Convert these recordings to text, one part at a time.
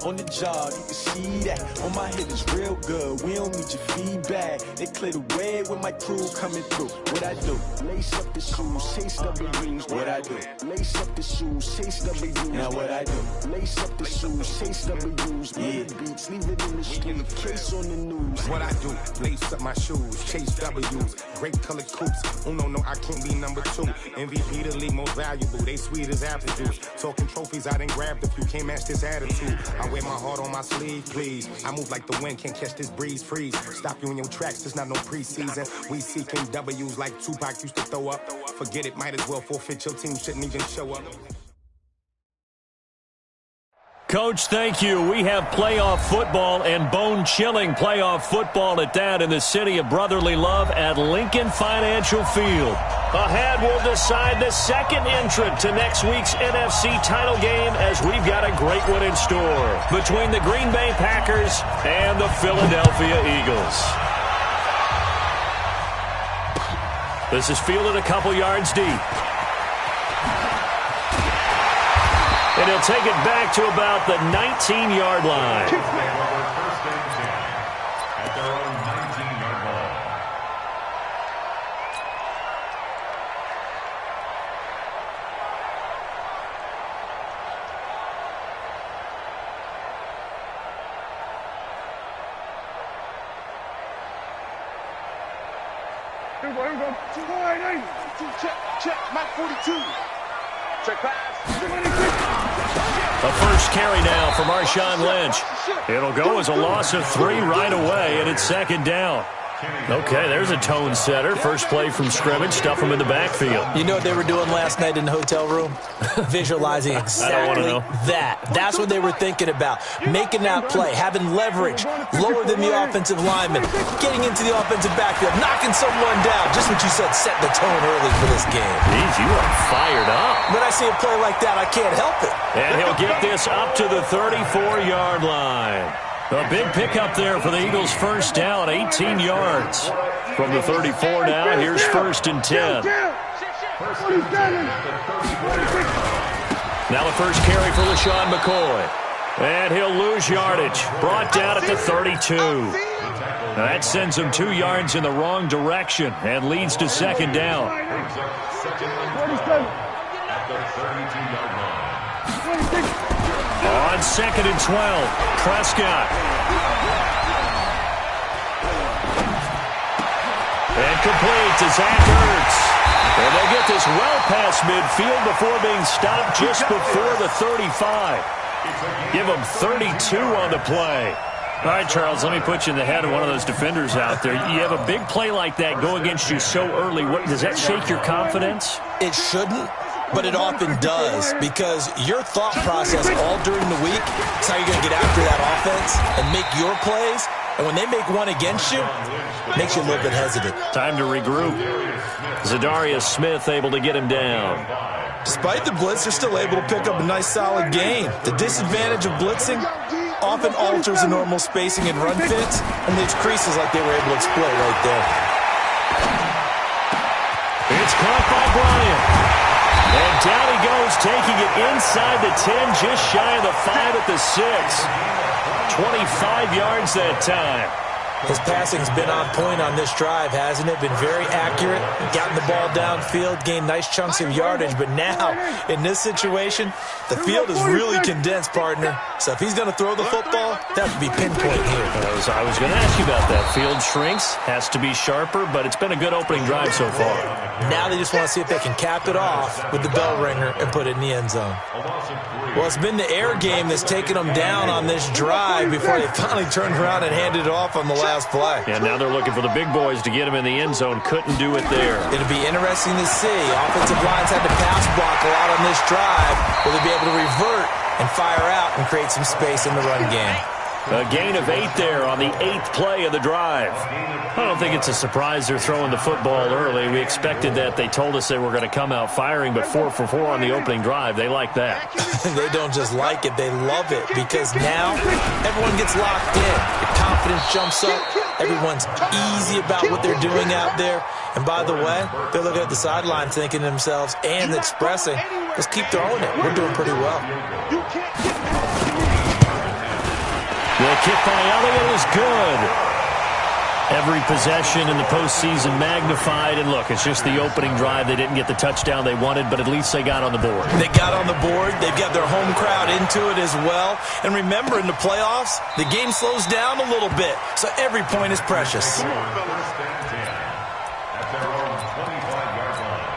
on the job, you can see that. On my head is real good, we don't need your feedback. They clear the way with my crew coming through. What I do? Lace up the shoes, chase W's. What I do? Lace up the shoes, chase W's. Now what I do? Lace up the shoes, chase W's. Yeah, beats, leave it in the street, case on the news. What I do? Lace up my shoes, chase W's. Great colored coops. No, I can't be number 2. MVP the league most valuable. They sweet as apple juice. Talking trophies, I done grabbed a few. Can't match this attitude. I wear my heart on my sleeve, please. I move like the wind, can't catch this breeze. Freeze. Stop you in your tracks. There's not no preseason. We seeking W's like Tupac used to throw up. Forget it, might as well forfeit. Your team shouldn't even show up. Coach, thank you. We have playoff football and bone-chilling playoff football at that in the city of brotherly love at Lincoln Financial Field. Ahead, we'll decide the second entrant to next week's NFC title game as we've got a great one in store between the Green Bay Packers and the Philadelphia Eagles. This is fielded a couple yards deep. And he'll take it back to about the 19-yard line. At their own 19-yard line. Here we go. 2 check, Mike 42. Check pass. A first carry now for Marshawn Lynch. It'll go as a loss of 3 right away, and it's second down. Okay, there's a tone setter. First play from scrimmage, stuff him in the backfield. You know what they were doing last night in the hotel room? Visualizing exactly that. That's what they were thinking about. Making that play, having leverage, lower than the offensive lineman, getting into the offensive backfield, knocking someone down. Just what you said, set the tone early for this game. Jeez, you are fired up. When I see a play like that, I can't help it. And he'll get this up to the 34-yard line. A big pickup there for the Eagles' first down, 18 yards. From the 34 now, here's first and 10. Now the first carry for LaShawn McCoy. And he'll lose yardage. Brought down at the 32. Now that sends him 2 yards in the wrong direction and leads to second down. On second and 12, Prescott. And complete to Zach Ertz. And they get this well past midfield before being stopped just before the 35. Give them 32 on the play. All right, Charles, let me put you in the head of one of those defenders out there. You have a big play like that go against you so early. Does that shake your confidence? It shouldn't. But it often does, because your thought process all during the week is how you're going to get after that offense and make your plays. And when they make one against you, it makes you a little bit hesitant. Time to regroup. Zadarius Smith able to get him down. Despite the blitz, they're still able to pick up a nice solid gain. The disadvantage of blitzing often alters the normal spacing and run fits and leaves creases like they were able to exploit right there. It's caught by Bryant. And down he goes, taking it inside the 10, just shy of the 5 at the 6. 25 yards that time. His passing's been on point on this drive, hasn't it? Been very accurate, gotten the ball downfield, gained nice chunks of yardage. But now, in this situation, the field is really condensed, partner. So if he's going to throw the football, that would be pinpoint here. I was going to ask you about that. Field shrinks, has to be sharper, but it's been a good opening drive so far. Now they just want to see if they can cap it off with the bell ringer and put it in the end zone. Well, it's been the air game that's taken them down on this drive before they finally turned around and handed it off on the last play. And now they're looking for the big boys to get him in the end zone. Couldn't do it there. It'll be interesting to see. Offensive lines had to pass block a lot on this drive. Will they be able to revert and fire out and create some space in the run game? A gain of 8 there on the 8th play of the drive. I don't think it's a surprise they're throwing the football early. We expected that. They told us they were going to come out firing, but 4 for 4 on the opening drive. They like that. They don't just like it, they love it, because now everyone gets locked in. The confidence jumps up. Everyone's easy about what they're doing out there. And by the way, they're looking at the sideline thinking to themselves and expressing, let's keep throwing it. We're doing pretty well. The kick by Elliott is good. Every possession in the postseason magnified. And look, it's just the opening drive. They didn't get the touchdown they wanted, but at least they got on the board. They got on the board. They've got their home crowd into it as well. And remember, in the playoffs, the game slows down a little bit. So every point is precious. At their own 25-yard line.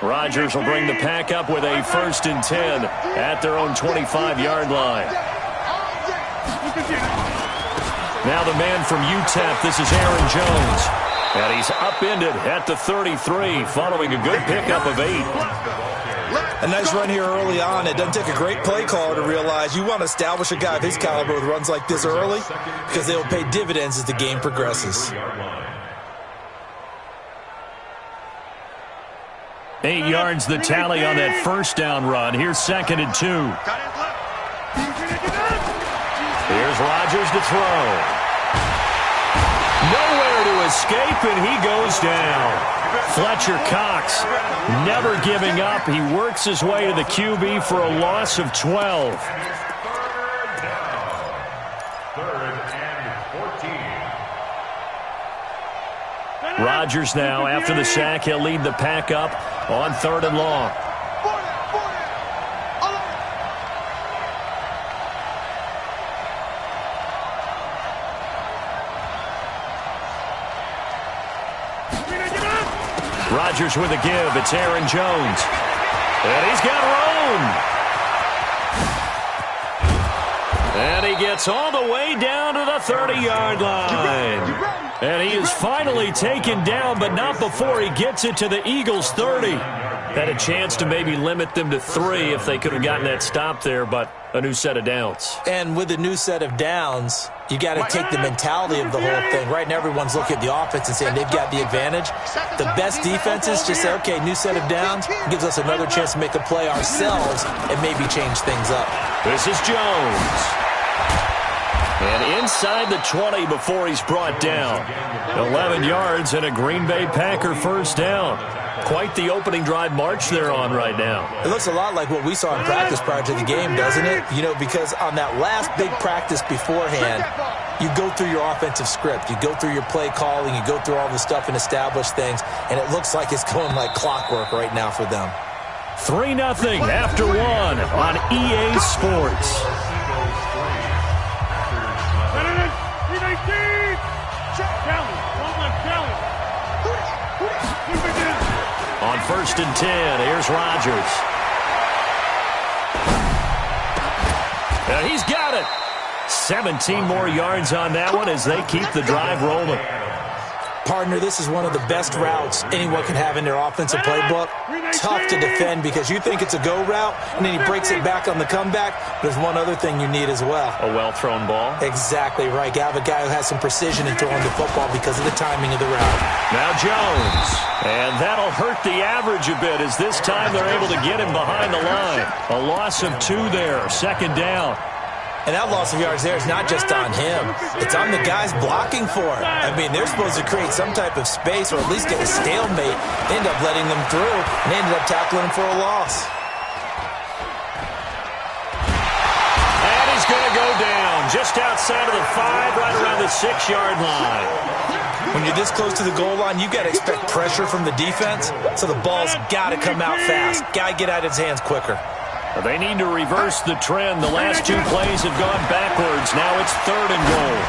Rodgers will bring the pack up with a 1st and 10 at their own 25-yard line. Now the man from UTEP, this is Aaron Jones. And he's upended at the 33, following a good pickup of 8. A nice run here early on. It doesn't take a great play caller to realize you want to establish a guy of his caliber with runs like this early because they will pay dividends as the game progresses. 8 yards the tally on that 1st down run. Here's 2nd and 2. Here's Rodgers to throw. Nowhere to escape, and he goes down. Fletcher Cox never giving up. He works his way to the QB for a loss of 12. Rodgers now, after the sack, he'll lead the pack up on 3rd and long. Rodgers with a give. It's Aaron Jones. And he's got room. And he gets all the way down to the 30-yard line. And he is finally taken down, but not before he gets it to the Eagles' 30. Had a chance to maybe limit them to 3 if they could have gotten that stop there, but a new set of downs. And with a new set of downs, you got to take the mentality of the whole thing. Right now, everyone's looking at the offense and saying they've got the advantage. The best defenses just say, okay, new set of downs gives us another chance to make a play ourselves and maybe change things up. This is Jones. And inside the 20 before he's brought down. 11 yards and a Green Bay Packer 1st down. Quite the opening drive march they're on right now. It looks a lot like what we saw in practice prior to the game, doesn't it? You know, because on that last big practice beforehand, you go through your offensive script. You go through your play calling. You go through all the stuff and establish things. And it looks like it's going like clockwork right now for them. 3-0 after 1 on EA Sports. On 1st and 10, here's Rodgers. And he's got it. 17 more yards on that one as they keep the drive rolling. Partner, this is one of the best routes anyone can have in their offensive playbook. Tough to defend because you think it's a go route, and then he breaks it back on the comeback. There's one other thing you need as well. A well-thrown ball? Exactly right. You have a guy who has some precision in throwing the football because of the timing of the route. Now Jones. And that'll hurt the average a bit as this time they're able to get him behind the line. A loss of 2 there. 2nd down. And that loss of yards there is not just on him. It's on the guys blocking for him. I mean, they're supposed to create some type of space or at least get a stalemate. They end up letting them through, and they ended up tackling him for a loss. And he's going to go down just outside of the 5, right around the 6-yard line. When you're this close to the goal line, you've got to expect pressure from the defense, so the ball's got to come out fast. Got to get out of his hands quicker. They need to reverse the trend. The last 2 plays have gone backwards. Now it's 3rd and goal.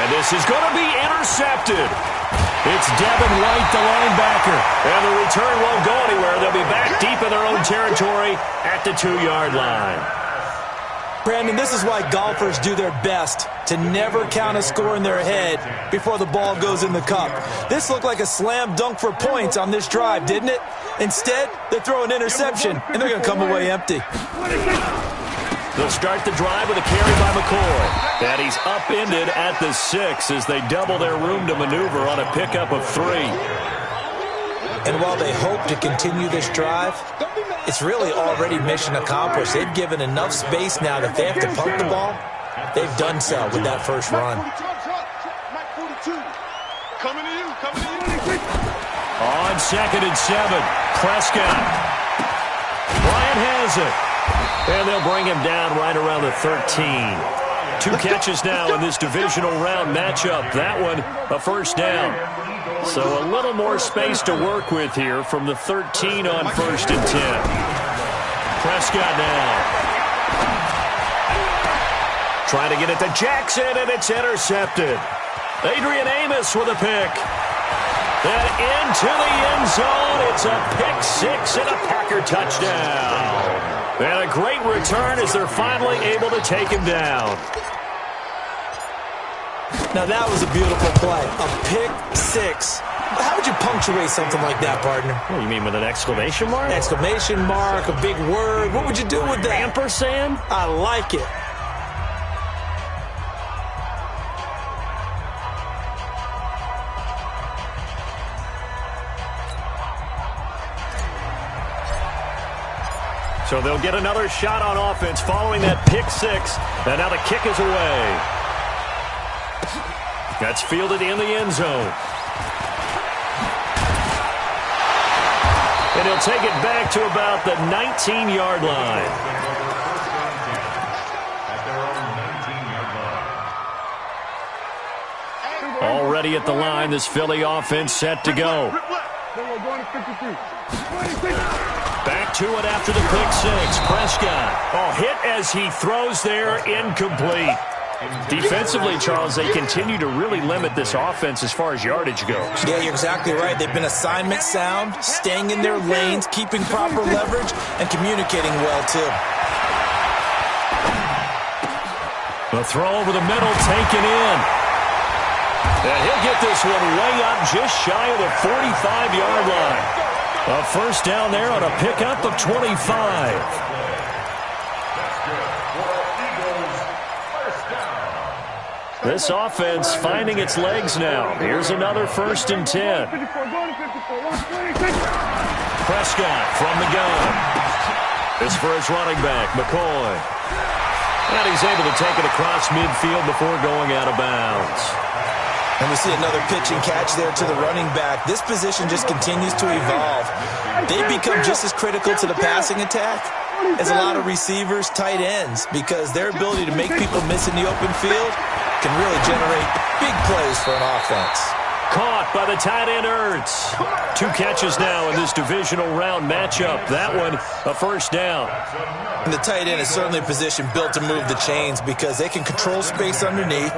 And this is going to be intercepted. It's Devin White, the linebacker. And the return won't go anywhere. They'll be back deep in their own territory at the 2-yard line. Brandon, this is why golfers do their best to never count a score in their head before the ball goes in the cup. This looked like a slam dunk for points on this drive, didn't it? Instead, they throw an interception, and they're going to come away empty. They'll start the drive with a carry by McCoy. And he's upended at the 6 as they double their room to maneuver on a pickup of 3. And while they hope to continue this drive, it's really already mission accomplished. They've given enough space now that if they have to punt the ball, They've done so with that first run. Coming to you, coming to you. On 2nd and 7, Prescott. Bryant has it. And they'll bring him down right around the 13. 2 catches now in this divisional round matchup. That one, a first down. So a little more space to work with here from the 13 on 1st and 10. Prescott now. Trying to get it to Jackson, and it's intercepted. Adrian Amos with a pick. Then into the end zone. It's a pick 6 and a Packer touchdown. And a great return as they're finally able to take him down. Now that was a beautiful play. A pick 6. How would you punctuate something like that, partner? What, you mean with an exclamation mark? Exclamation mark, a big word. What would you do with that? Ampersand? I like it. So they'll get another shot on offense following that pick 6. And now the kick is away. That's fielded in the end zone. And he'll take it back to about the 19-yard line. Already at the line, this Philly offense set to go. Back to it after the pick 6. Prescott. Oh, hit as he throws there, incomplete. Defensively, Charles, they continue to really limit this offense as far as yardage goes. Yeah, you're exactly right. They've been assignment sound, staying in their lanes, keeping proper leverage, and communicating well, too. The throw over the middle, taken in. And he'll get this one way up just shy of the 45-yard line. A first down there on a pickup of 25. This offense finding its legs now. Here's another 1st and 10. Prescott from the gun. This for his running back, McCoy. And he's able to take it across midfield before going out of bounds. And we see another pitch and catch there to the running back. This position just continues to evolve. They become just as critical to the passing attack as a lot of receivers, tight ends, because their ability to make people miss in the open field can really generate big plays for an offense. Caught by the tight end Ertz. 2 catches now in this divisional round matchup. That one, a first down. And the tight end is certainly a position built to move the chains because they can control space underneath.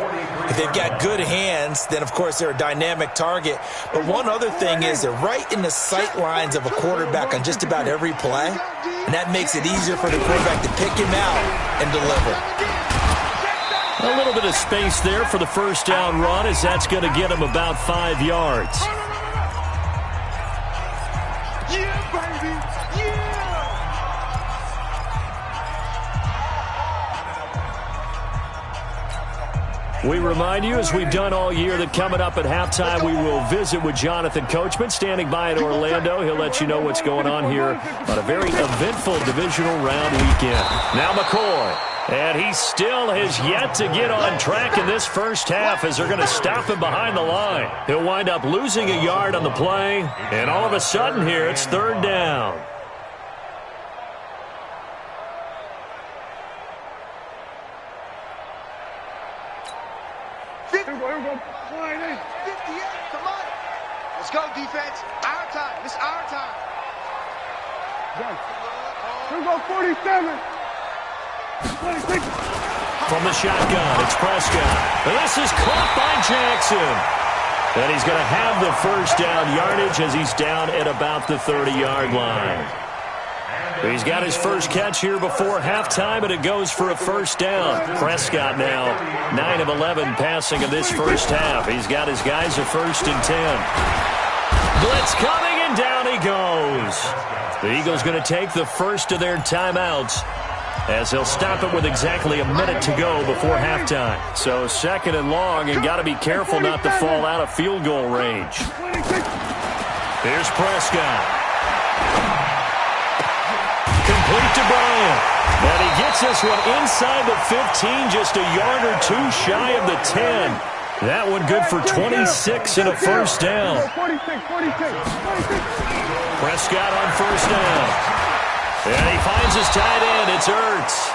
If they've got good hands, then, of course, they're a dynamic target. But one other thing is they're right in the sight lines of a quarterback on just about every play. And that makes it easier for the quarterback to pick him out and deliver. A little bit of space there for the first down run as that's going to get him about 5 yards. Yeah, baby. Yeah. We remind you, as we've done all year, that coming up at halftime, we will visit with Jonathan Coachman, standing by in Orlando. He'll let you know what's going on here on a very eventful divisional round weekend. Now McCoy. And he still has yet to get on track in this first half as they're going to stop him behind the line. He'll wind up losing a yard on the play. And all of a sudden here, it's 3rd down. Come on. Let's go, defense. Our time. This is our time. Here we go, 47. 26. From the shotgun, it's Prescott. And this is caught by Jackson. And he's going to have the first down yardage as he's down at about the 30-yard line. He's got his first catch here before halftime, and it goes for a first down. Prescott now 9 of 11 passing in this first half. He's got his guys a 1st and 10. Blitz coming, and down he goes. The Eagles going to take the first of their timeouts as they'll stop it with exactly a minute to go before halftime. So 2nd and long, and got to be careful not to fall out of field goal range. Here's Prescott. complete to Bryant. And he gets this one inside the 15, just a yard or two shy of the 10. That one good for 26 and a first down. Prescott on first down. And he finds his tight end. It's Ertz.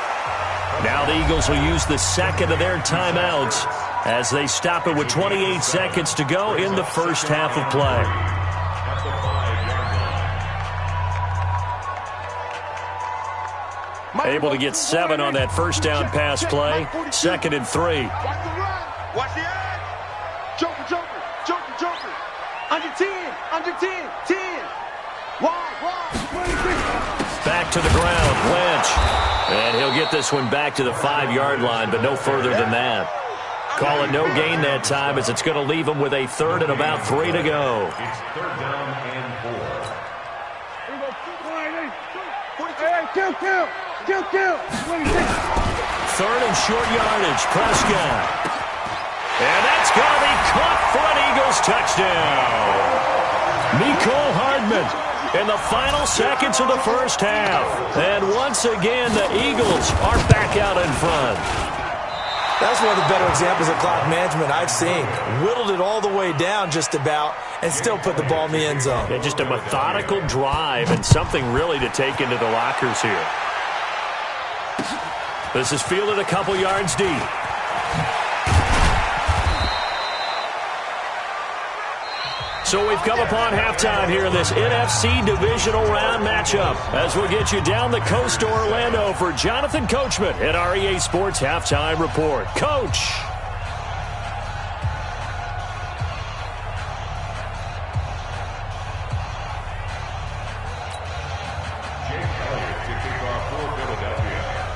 Now the Eagles will use the second of their timeouts as they stop it with 28 seconds to go in the first half of play. Able to get 7 on that first down pass play. 2nd and 3. Watch the edge. Joker. Under 10. 10. Back to the ground, Lynch. And he'll get this one back to the 5-yard line, but no further than that. Call it no gain that time as it's going to leave him with a 3rd and about 3 to go. It's 3rd down and 4. Kill. 3rd and short yardage, Prescott. And that's going to be caught for an Eagles touchdown. Mecole Hardman in the final seconds of the first half. And once again, the Eagles are back out in front. That's one of the better examples of clock management I've seen. Whittled it all the way down just about and still put the ball in the end zone. Yeah, just a methodical drive and something really to take into the lockers here. This is fielded a couple yards deep. So we've come upon halftime here in this NFC Divisional Round matchup as we'll get you down the coast to Orlando for Jonathan Coachman at our EA Sports Halftime Report. Coach.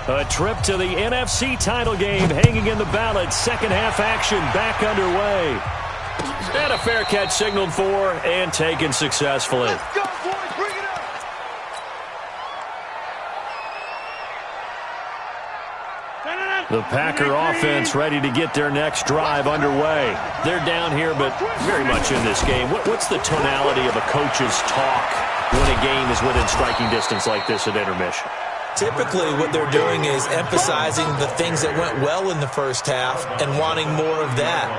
A trip to the NFC title game hanging in the balance. Second half action back underway. And a fair catch signaled for and taken successfully. Let's go, boys. Bring it up. The Packer offense ready to get their next drive underway. They're down here, but very much in this game. What's the tonality of a coach's talk when a game is within striking distance like this at intermission? Typically, what they're doing is emphasizing the things that went well in the first half and wanting more of that.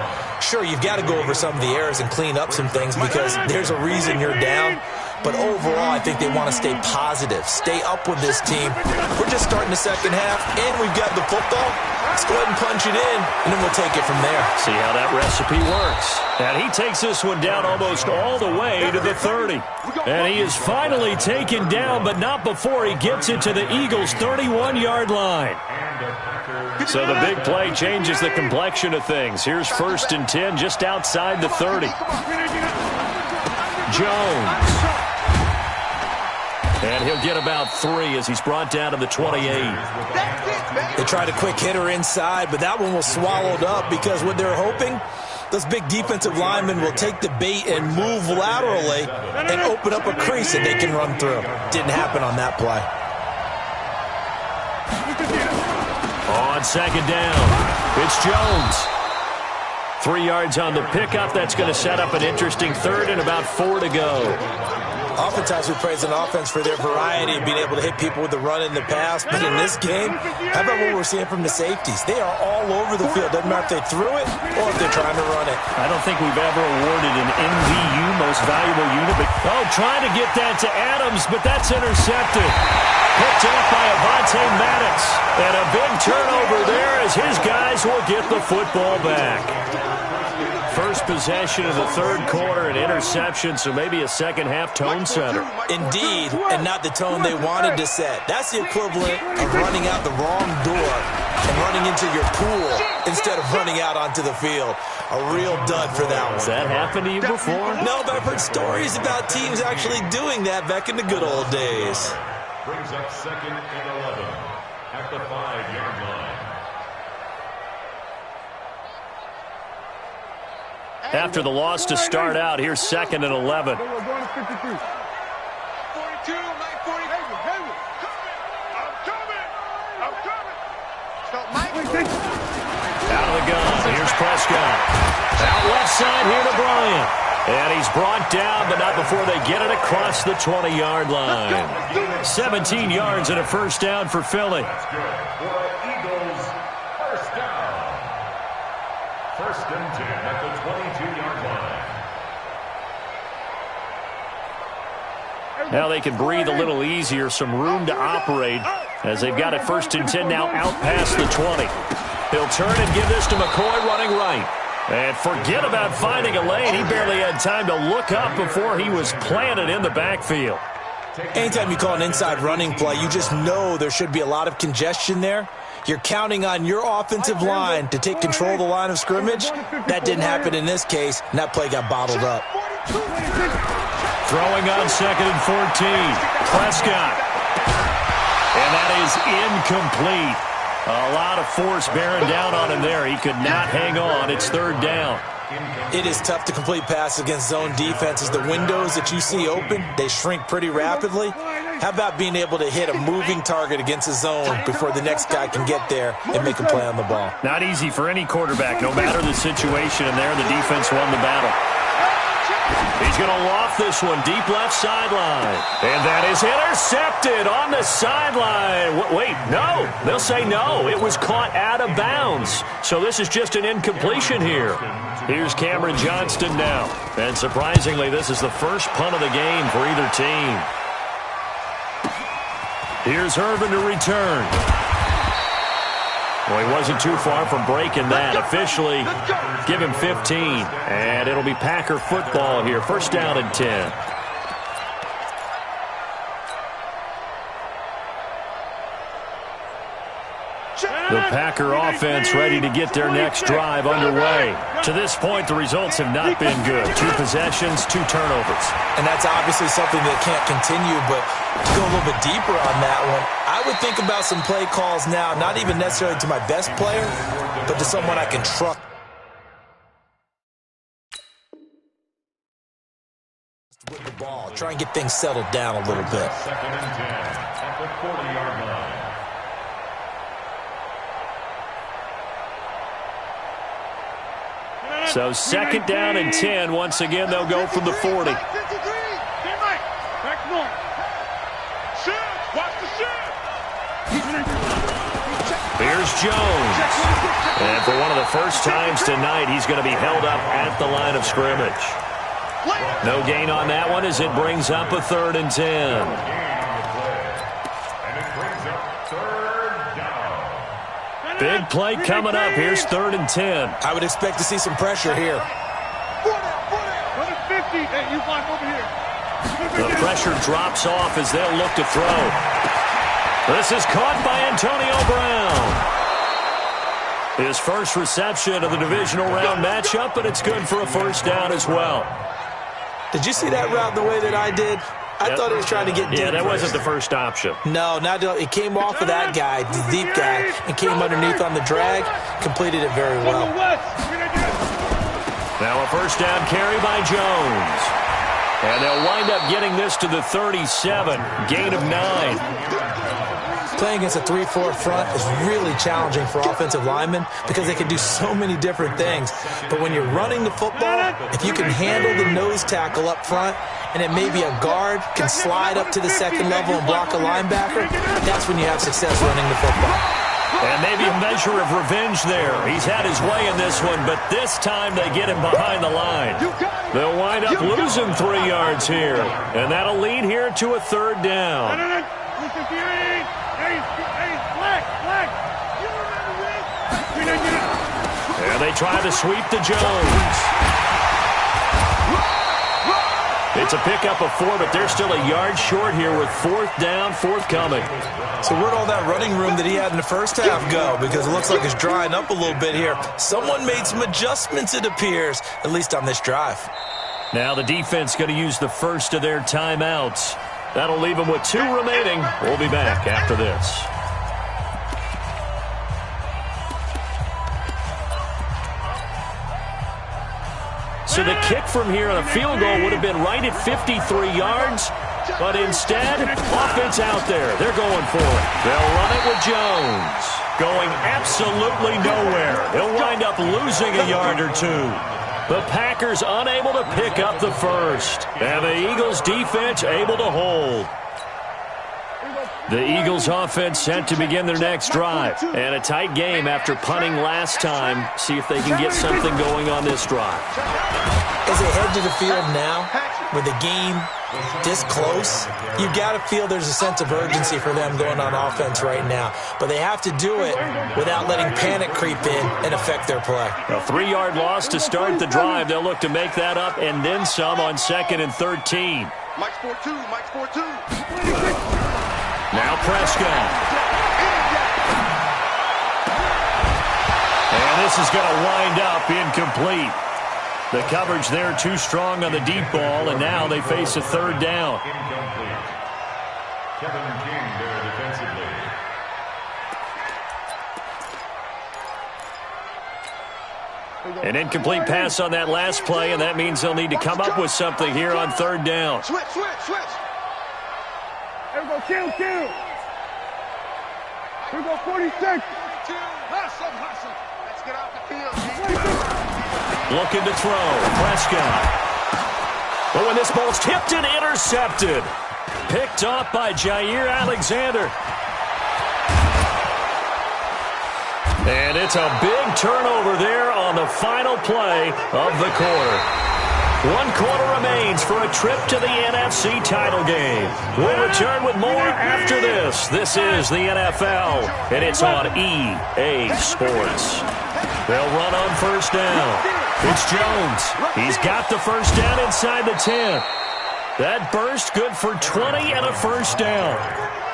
Sure, you've got to go over some of the errors and clean up some things because there's a reason you're down. But overall, I think they want to stay positive, stay up with this team. We're just starting the second half, and we've got the football. Let's go ahead and punch it in, and then we'll take it from there. See how that recipe works. And he takes this one down almost all the way to the 30. And he is finally taken down, but not before he gets it to the Eagles' 31-yard line. So the big play changes the complexion of things. Here's 1st and 10 just outside the 30. Jones. And he'll get about 3 as he's brought down to the 28. They tried a quick hitter inside, but that one was swallowed up because what they're hoping, those big defensive linemen will take the bait and move laterally and open up a crease that they can run through. Didn't happen on that play. On 2nd down, it's Jones. 3 yards on the pickup. That's going to set up an interesting 3rd and about 4 to go. Oftentimes we praise an offense for their variety and being able to hit people with the run in the pass. But in this game, how about what we're seeing from the safeties? They are all over the field. Doesn't matter if they threw it or if they're trying to run it. I don't think we've ever awarded an MVU, most valuable unit. But, trying to get that to Adams, but that's intercepted. Picked off by Avonte Maddox. And a big turnover there as his guys will get the football back. First possession of the 3rd quarter, an interception, so maybe a second-half tone setter. Indeed, and not the tone they wanted to set. That's the equivalent of running out the wrong door and running into your pool instead of running out onto the field. A real dud for that one. Has that happened to you before? No, but I've heard stories about teams actually doing that back in the good old days. Brings up 2nd and 11 at the 5-yard line. After the loss to start out, here's 2nd and 11. 42, Mike 40. I'm coming. So, Mike. Out of the gun. Here's Prescott. Out left side here to Bryant. And he's brought down, but not before they get it across the 20-yard line. 17 yards and a first down for Philly. That's good for Eagles. First down. First and 10 at the 22-yard line. Now they can breathe a little easier, some room to operate as they've got it first and 10 now out past the 20. He'll turn and give this to McCoy running right. And forget about finding a lane. He barely had time to look up before he was planted in the backfield. Anytime you call an inside running play, you just know there should be a lot of congestion there. You're counting on your offensive line to take control of the line of scrimmage. That didn't happen in this case, and that play got bottled up. Throwing on second and 14. Prescott. And that is incomplete. A lot of force bearing down on him there. He could not hang on. It's third down. It is tough to complete passes against zone defenses. The windows that you see open, they shrink pretty rapidly. How about being able to hit a moving target against a zone before the next guy can get there and make a play on the ball? Not easy for any quarterback, no matter the situation. And there, the defense won the battle. He's going to loft this one deep left sideline. And that is intercepted on the sideline. Wait, no. They'll say no. It was caught out of bounds. So this is just an incompletion here. Here's Cameron Johnston now. And surprisingly, this is the first punt of the game for either team. Here's Irvin to return. Well, he wasn't too far from breaking that. Officially, give him 15. And it'll be Packer football here. First down and 10. The Packer offense ready to get their next drive underway. To this point, the results have not been good. 2 possessions, 2 turnovers. And that's obviously something that can't continue, but to go a little bit deeper on that one, I would think about some play calls now, not even necessarily to my best player, but to someone I can trust. With the ball, try and get things settled down a little bit. Second and 10 at the 40-yard line. So second down and 10. Once again, they'll go from the 40. Here's Jones. And for one of the first times tonight, he's going to be held up at the line of scrimmage. No gain on that one as it brings up a third and 10. Big play coming up. Here's third and 10. I would expect to see some pressure here. The pressure drops off as they'll look to throw. This is caught by Antonio Brown. His first reception of the divisional round matchup, but it's good for a first down as well. Did you see that route the way that I did? I thought he was trying to get deep. Yeah, that wasn't the first option. No, it came off of that guy, the deep guy, and came underneath on the drag, completed it very well. Now a first down carry by Jones. And they'll wind up getting this to the 37, gain of 9. Playing against a 3-4 front is really challenging for offensive linemen because they can do so many different things. But when you're running the football, if you can handle the nose tackle up front, and then maybe a guard can slide up to the second level and block a linebacker, that's when you have success running the football. And maybe a measure of revenge there. He's had his way in this one, but this time they get him behind the line. They'll wind up losing 3 yards here, and that'll lead here to a third down. And they try to sweep to Jones. It's a pickup of 4, but they're still a yard short here with fourth down, forthcoming. So where'd all that running room that he had in the first half go? Because it looks like it's drying up a little bit here. Someone made some adjustments, it appears, at least on this drive. Now the defense going to use the first of their timeouts. That'll leave them with 2 remaining. We'll be back after this. So the kick from here on a field goal would have been right at 53 yards, but instead, offense out there. They're going for it. They'll run it with Jones. Going absolutely nowhere. He'll wind up losing a yard or 2. The Packers unable to pick up the first. And the Eagles defense able to hold. The Eagles offense set to begin their next drive. And a tight game after punting last time. See if they can get something going on this drive. As they head to the field now, with the game this close, you've got to feel there's a sense of urgency for them going on offense right now. But they have to do it without letting panic creep in and affect their play. A 3-yard loss to start the drive. They'll look to make that up and then some on 2nd and 13. Mike's 4-2, Mike's 4-2. Now Prescott. And this is going to wind up incomplete. The coverage there too strong on the deep ball, and now they face a 3rd down. Incomplete. Kevin King there defensively. An incomplete pass on that last play, and that means they'll need to come up with something here on 3rd down. Switch. Here we go, kill. Here we go, 46. Hustle. Let's get out the field. Looking to throw. Prescott. But when this ball's tipped and intercepted. Picked off by Jair Alexander. And it's a big turnover there on the final play of the quarter. 1 quarter remains for a trip to the NFC title game. We'll return with more after this. This is the NFL, and it's on EA Sports. They'll run on 1st down. It's Jones. He's got the 1st down inside the 10. That burst good for 20 and a 1st down.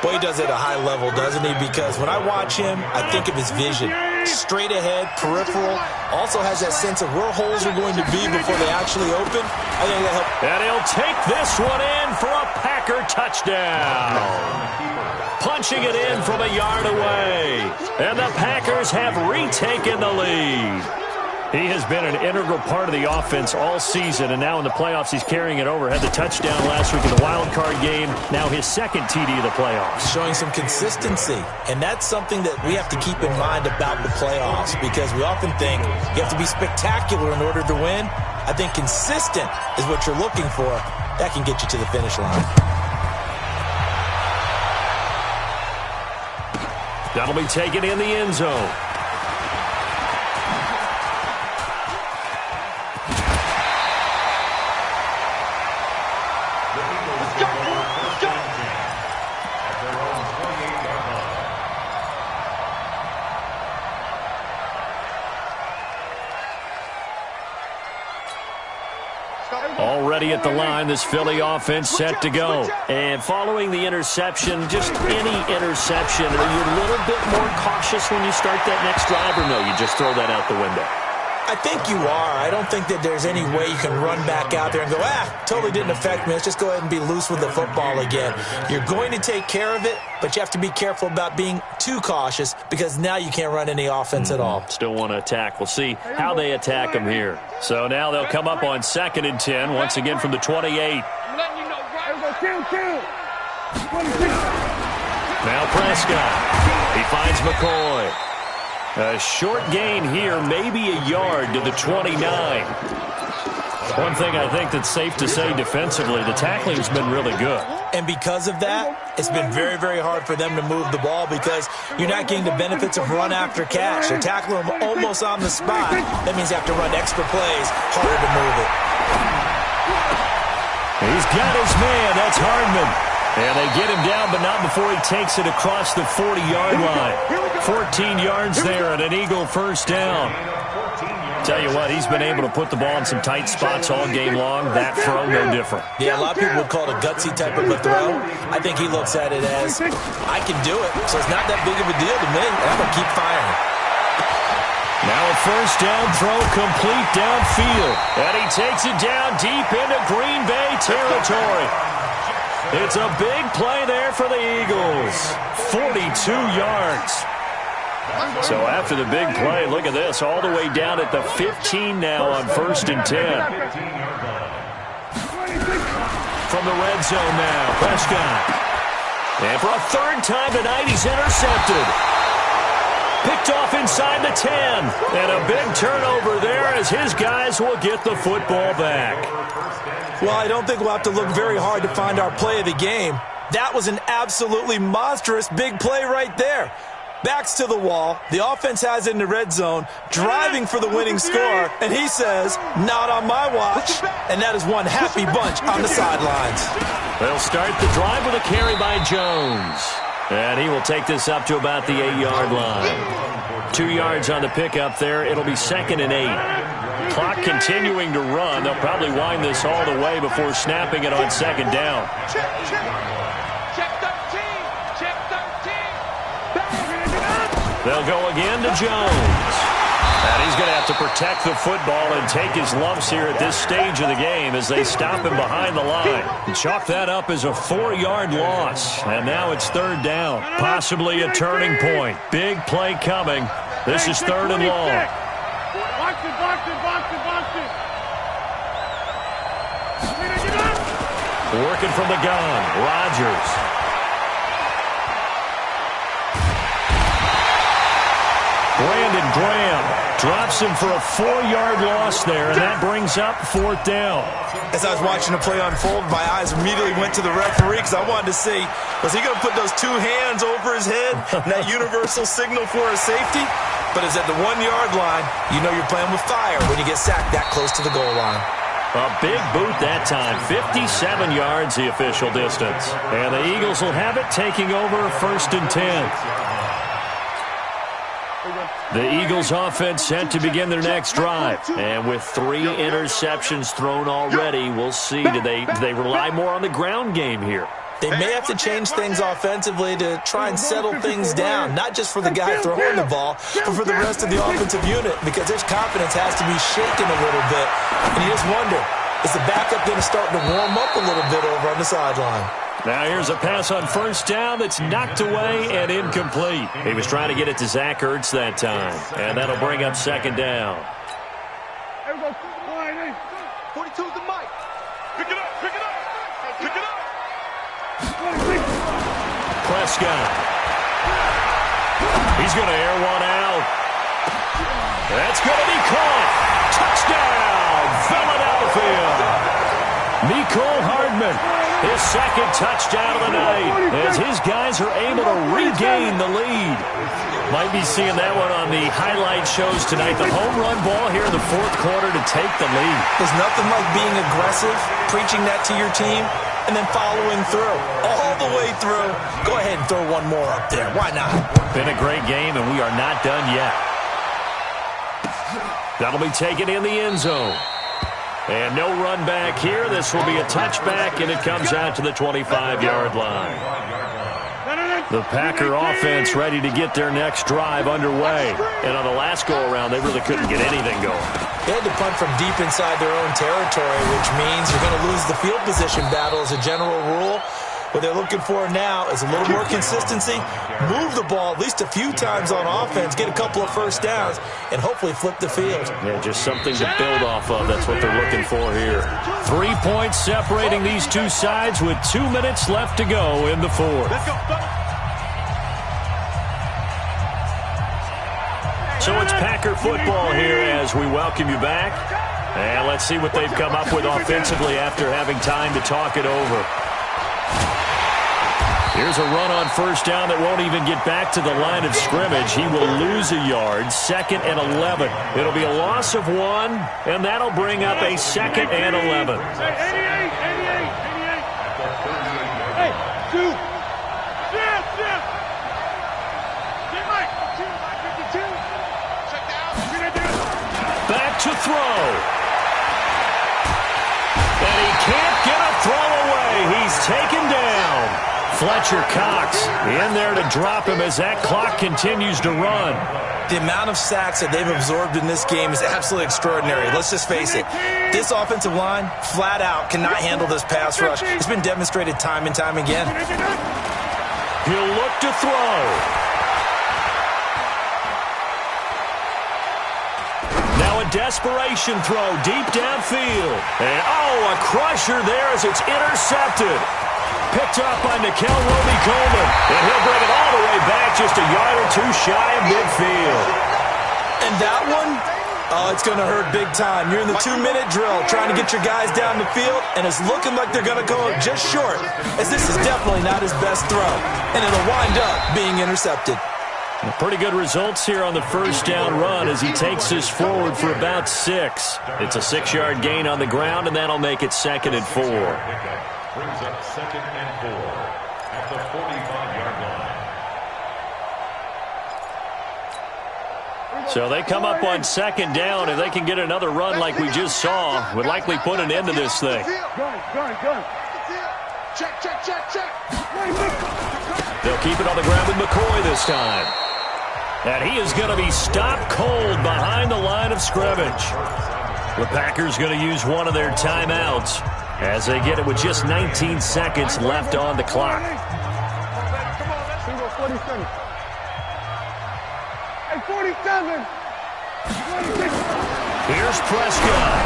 Boy, he does it at a high level, doesn't he? Because when I watch him, I think of his vision. Straight ahead, peripheral. Also has that sense of where holes are going to be before they actually open. I think that helps. And he'll take this one in for a Packer touchdown. Punching it in from a yard away. And the Packers have retaken the lead. He has been an integral part of the offense all season, and now in the playoffs he's carrying it over. Had the touchdown last week in the wild card game. Now his 2nd TD of the playoffs. Showing some consistency, and that's something that we have to keep in mind about the playoffs, because we often think you have to be spectacular in order to win. I think consistent is what you're looking for. That can get you to the finish line. That'll be taken in the end zone. Already at the line, this Philly offense set to go. And following the interception, just any interception, are you a little bit more cautious when you start that next drive, or no, you just throw that out the window? I think you are. I don't think that there's any way you can run back out there and go, totally didn't affect me. Let's just go ahead and be loose with the football again. You're going to take care of it, but you have to be careful about being too cautious, because now you can't run any offense at all. Still want to attack. We'll see how they attack them here. So now they'll come up on 2nd and 10, once again from the 28. I'm letting you know, right? Kill. 26. Now Prescott. He finds McCoy. A short gain here, maybe a yard to the 29. One thing I think that's safe to say defensively, the tackling's been really good. And because of that, it's been very, very hard for them to move the ball, because you're not getting the benefits of run after catch. They're tackling them almost on the spot. That means you have to run extra plays, harder to move it. He's got his man. That's Hardman. And they get him down, but not before he takes it across the 40-yard line. 14 yards there and an Eagle 1st down. Tell you what, he's been able to put the ball in some tight spots all game long. That throw, no different. Yeah, a lot of people would call it a gutsy type of a throw. I think he looks at it as, I can do it, so it's not that big of a deal to me, and I'm going to keep firing. Now a 1st down throw, complete downfield. And he takes it down deep into Green Bay territory. It's a big play there for the Eagles. 42 yards. So after the big play, look at this, all the way down at the 15 now on 1st and 10. From the red zone now, Prescott. And for a 3rd time tonight, he's intercepted. Picked off inside the 10. And a big turnover there there as his guys will get the football back. Well, I don't think we'll have to look very hard to find our play of the game. That was an absolutely monstrous big play right there. Backs to the wall. The offense has it in the red zone, driving for the winning score, and he says, not on my watch. And that is one happy bunch on the sidelines. They'll start the drive with a carry by Jones. And he will take this up to about the 8-yard line. 2 yards on the pickup there. It'll be 2nd and 8. Clock continuing to run. They'll probably wind this all the way before snapping it on 2nd down. They'll go again to Jones. And he's going to have to protect the football and take his lumps here at this stage of the game as they stop him behind the line. Chalk that up as a 4-yard loss. And now it's 3rd down. Possibly a turning point. Big play coming. This is 3rd and long. Box it, box it, box it, box it. Working from the gun. Rodgers. Brandon Graham drops him for a 4-yard loss there, and that brings up 4th down. As I was watching the play unfold, my eyes immediately went to the referee because I wanted to see, was he going to put those 2 hands over his head and that universal signal for a safety? But it's at the 1-yard line. You know you're playing with fire when you get sacked that close to the goal line. A big boot that time. 57 yards the official distance. And the Eagles will have it, taking over 1st and 10. The Eagles offense set to begin their next drive. And with 3 interceptions thrown already, we'll see. Do they rely more on the ground game here? They may have to change things offensively to try and settle things down, not just for the guy throwing the ball, but for the rest of the offensive unit, because their confidence has to be shaken a little bit. And you just wonder, is the backup going to start to warm up a little bit over on the sideline? Now here's a pass on 1st down that's knocked away and incomplete. He was trying to get it to Zach Ertz that time, and that'll bring up 2nd down. 42's the mic. Pick it up, pick it up, pick it up. Prescott. He's going to air one out. That's going to be caught. Touchdown, Philadelphia. Mecole Hardman, his 2nd touchdown of the night, as his guys are able to regain the lead. Might be seeing that one on the highlight shows tonight. The home run ball here in the 4th quarter to take the lead. There's nothing like being aggressive, preaching that to your team, and then following through. All the way through. Go ahead and throw one more up there. Why not? Been a great game, and we are not done yet. That'll be taken in the end zone. And no run back here. This will be a touchback, and it comes out to the 25-yard line. The Packer offense ready to get their next drive underway. And on the last go-around, they really couldn't get anything going. They had to punt from deep inside their own territory, which means you're going to lose the field position battle as a general rule. What they're looking for now is a little more consistency, move the ball at least a few times on offense, get a couple of 1st downs, and hopefully flip the field. Yeah, just something to build off of. That's what they're looking for here. 3 points separating these two sides with 2 minutes left to go in the 4th. So it's Packer football here as we welcome you back. And let's see what they've come up with offensively after having time to talk it over. Here's a run on 1st down that won't even get back to the line of scrimmage. He will lose a yard. 2nd and 11. It'll be a loss of 1, and that'll bring up a 2nd and 11. 88. Hey, 2. Back to throw. And he can't get a throw away. He's taken down. Fletcher Cox in there to drop him as that clock continues to run. The amount of sacks that they've absorbed in this game is absolutely extraordinary. Let's just face it. This offensive line, flat out, cannot handle this pass rush. It's been demonstrated time and time again. He'll look to throw. Now a desperation throw deep downfield. And, a crusher there as it's intercepted. Picked up by Nickel Roby-Coleman. And he'll bring it all the way back just a yard or 2 shy of midfield. And that one, Oh, it's going to hurt big time. You're in the 2-minute drill trying to get your guys down the field, and it's looking like they're going to go just short, as this is definitely not his best throw, and it'll wind up being intercepted. Pretty good results here on the first down run as he takes us forward for about 6. It's a 6-yard gain on the ground, and that'll make it 2nd and 4. Brings up 2nd and 4 at the 45-yard line. So they come up on 2nd down, and they can get another run like we just saw. Would likely put an end to this thing. Gun. Check. They'll keep it on the ground with McCoy this time. And he is going to be stopped cold behind the line of scrimmage. The Packers going to use one of their timeouts as they get it with just 19 seconds left on the clock. Come on, 47. Hey, 47. Here's Prescott.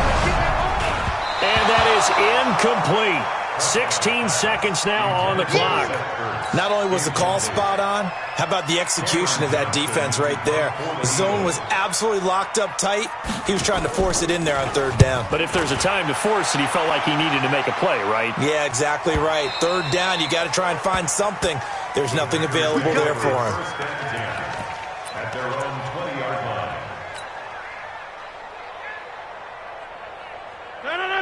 And that is incomplete. 16 seconds now on the clock. Not only was the call spot on, how about the execution of that defense right there? The zone was absolutely locked up tight. He was trying to force it in there on 3rd down. But if there's a time to force it, he felt like he needed to make a play, right? Yeah, exactly right. 3rd down, you got to try and find something. There's nothing available there for him. At their own 20-yard line.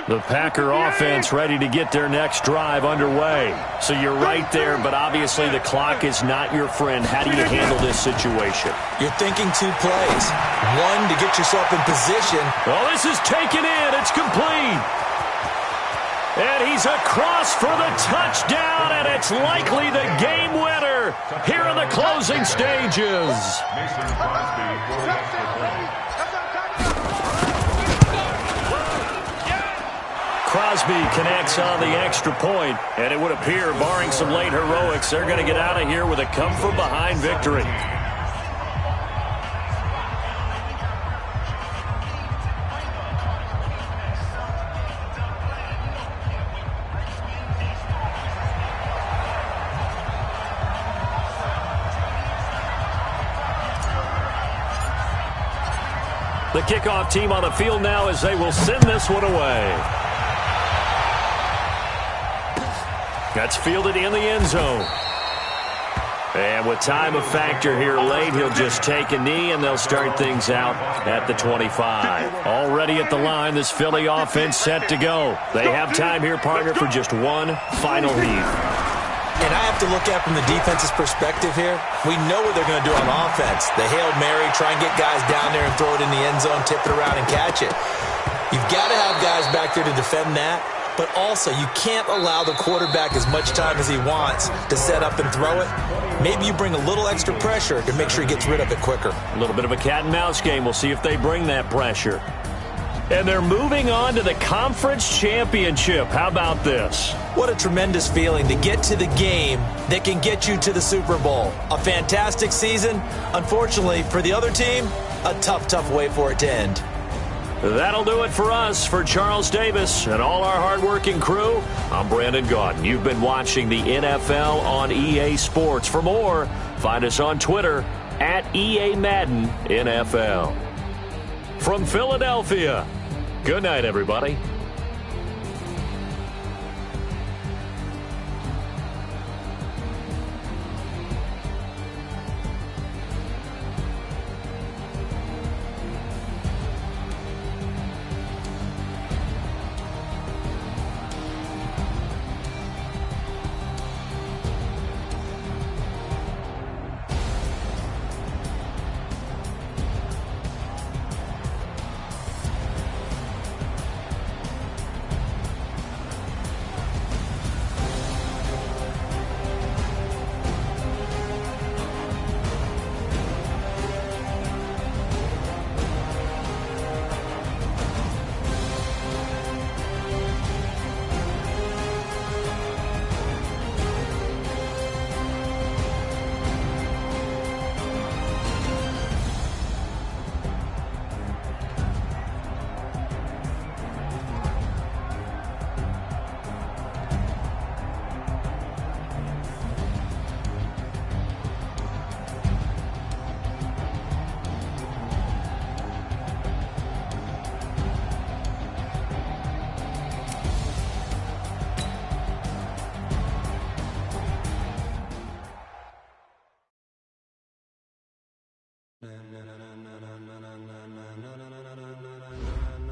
The Packer offense ready to get their next drive underway. So you're right there, but obviously the clock is not your friend. How do you handle this situation? You're thinking 2 plays. 1, to get yourself in position. Well, this is taken in. It's complete. And he's across for the touchdown, and it's likely the game winner here in the closing stages. Mason Crosby for the extra point. Crosby connects on the extra point, and it would appear, barring some late heroics, they're going to get out of here with a come-from-behind victory. The kickoff team on the field now as they will send this one away. That's fielded in the end zone. And with time a factor here late, he'll just take a knee, and they'll start things out at the 25. Already at the line, this Philly offense set to go. They have time here, partner, for just one final heave. And I have to look at from the defense's perspective here. We know what they're going to do on offense. The Hail Mary, try and get guys down there and throw it in the end zone, tip it around and catch it. You've got to have guys back there to defend that. But also, you can't allow the quarterback as much time as he wants to set up and throw it. Maybe you bring a little extra pressure to make sure he gets rid of it quicker. A little bit of a cat-and-mouse game. We'll see if they bring that pressure. And they're moving on to the conference championship. How about this? What a tremendous feeling to get to the game that can get you to the Super Bowl. A fantastic season. Unfortunately, for the other team, a tough way for it to end. That'll do it for us. For Charles Davis and all our hardworking crew, I'm Brandon Gaudin. You've been watching the NFL on EA Sports. For more, find us on Twitter at EA Madden NFL. From Philadelphia, good night, everybody.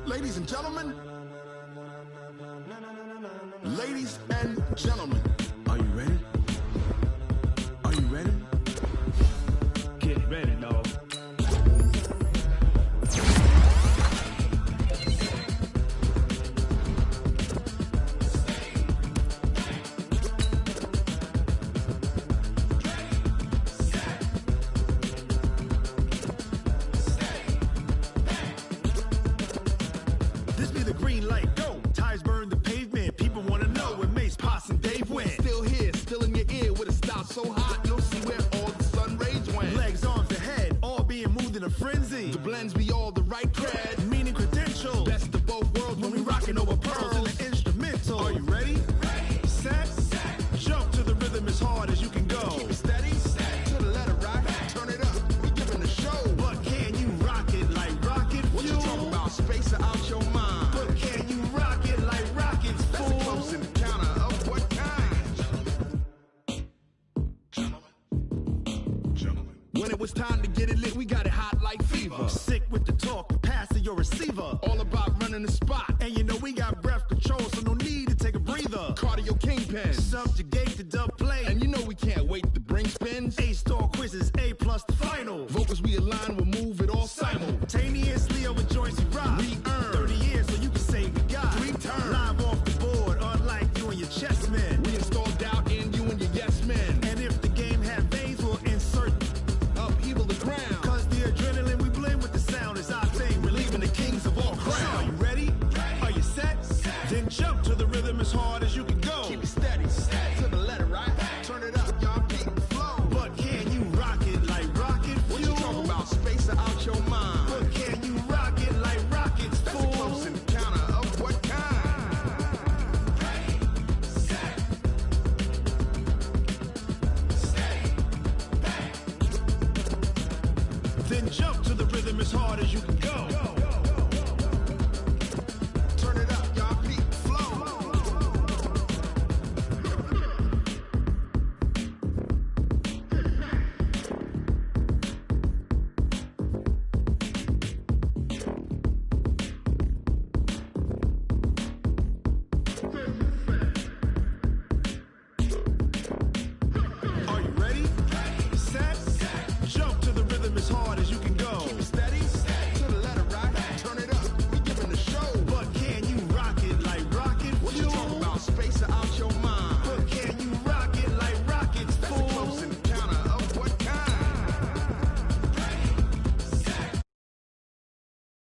Ladies and gentlemen. Ladies and gentlemen. Are you ready? Are you ready? Get ready, dog. This be the green light, go. Tires burn the pavement. People want to know where Mace, Poss, and Dave went. Still here, still in your ear with a style so hot, you'll see where all the sun rays went. Legs, arms, and head, all being moved in a frenzy. The blends be all the right cred. Meaning credentials. Best of both worlds When we rockin' over pearls in the instrumental. Are you ready? Set? Jump to the rhythm as hard as you can go. Keep it steady, to the letter right. Turn it up, we giving the show. But can you rock it like rocket What fuel? you talking about? Space or out your mind? But can you rock it like rockets, That's fool? a close encounter of what kind? Gentlemen. When it was time to get it lit, we got it hot like fever. Sick with the talk, pass to your receiver. All about running the spot. And you know we got breath control, so no need to take a breather. Cardio kingpin. Subject